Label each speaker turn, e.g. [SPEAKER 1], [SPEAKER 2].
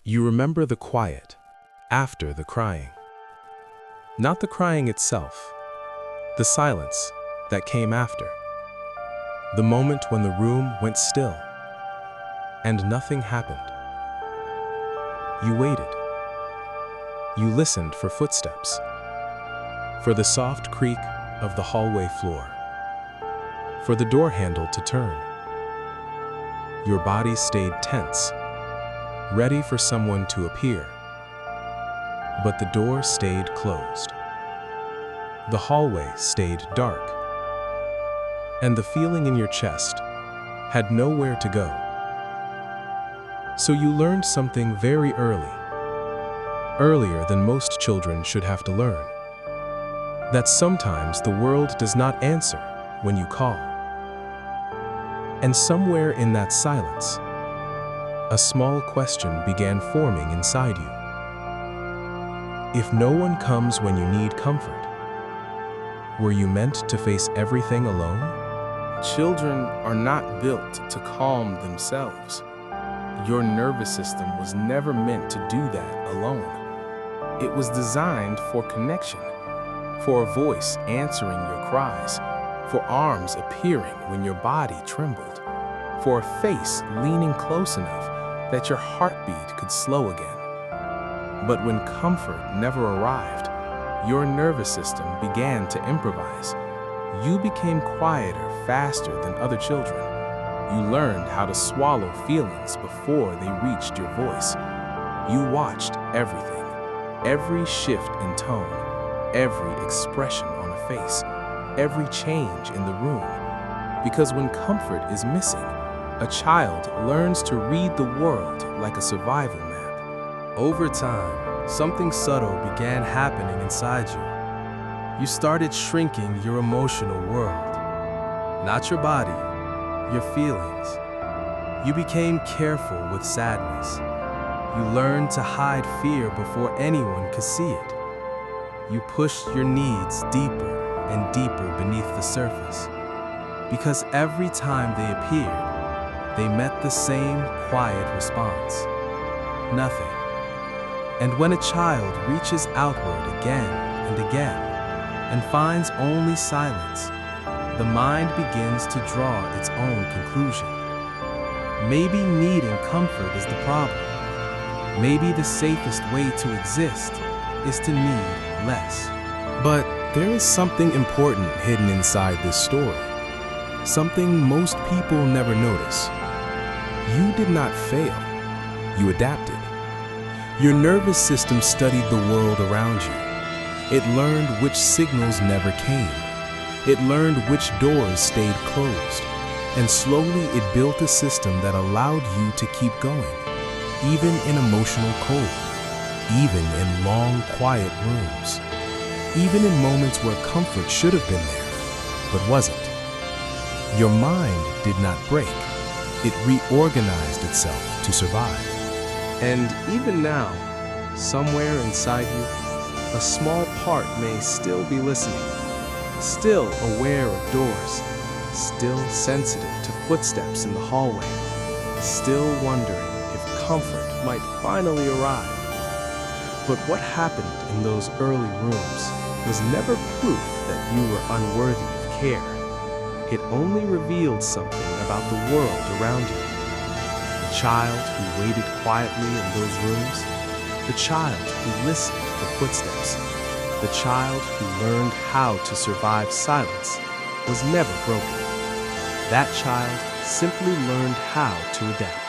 [SPEAKER 1] You remember the quiet after the crying. Not the crying itself, the silence that came after. The moment when the room went still and nothing happened. You waited. You listened for footsteps, for the soft creak of the hallway floor, for the door handle to turn. Your body stayed tense, ready for someone to appear. But the door stayed closed. The hallway stayed dark. And the feeling in your chest had nowhere to go. So you learned something very early, earlier than most children should have to learn, that sometimes the world does not answer when you call. And somewhere in that silence, a small question began forming inside you. If no one comes when you need comfort, were you meant to face everything alone?
[SPEAKER 2] Children are not built to calm themselves. Your nervous system was never meant to do that alone. It was designed for connection, for a voice answering your cries, for arms appearing when your body trembled, for a face leaning close enough that your heartbeat could slow again. But when comfort never arrived, your nervous system began to improvise. You became quieter faster than other children. You learned how to swallow feelings before they reached your voice. You watched everything, every shift in tone, every expression on a face, every change in the room. Because when comfort is missing, a child learns to read the world like a survival map. Over time, something subtle began happening inside you. You started shrinking your emotional world. Not your body, your feelings. You became careful with sadness. You learned to hide fear before anyone could see it. You pushed your needs deeper and deeper beneath the surface. Because every time they appeared, they met the same quiet response. Nothing. And when a child reaches outward again and again and finds only silence, the mind begins to draw its own conclusion. Maybe needing comfort is the problem. Maybe the safest way to exist is to need less. But there is something important hidden inside this story. Something most people never notice. You did not fail. You adapted. Your nervous system studied the world around you. It learned which signals never came. It learned which doors stayed closed. And slowly it built a system that allowed you to keep going, even in emotional cold, even in long, quiet rooms, even in moments where comfort should have been there, but wasn't. Your mind did not break. It reorganized itself to survive. And even now, somewhere inside you, a small part may still be listening, still aware of doors, still sensitive to footsteps in the hallway, still wondering if comfort might finally arrive. But what happened in those early rooms was never proof that you were unworthy of care. It only revealed something about the world around you. The child who waited quietly in those rooms, the child who listened for footsteps, the child who learned how to survive silence was never broken. That child simply learned how to adapt.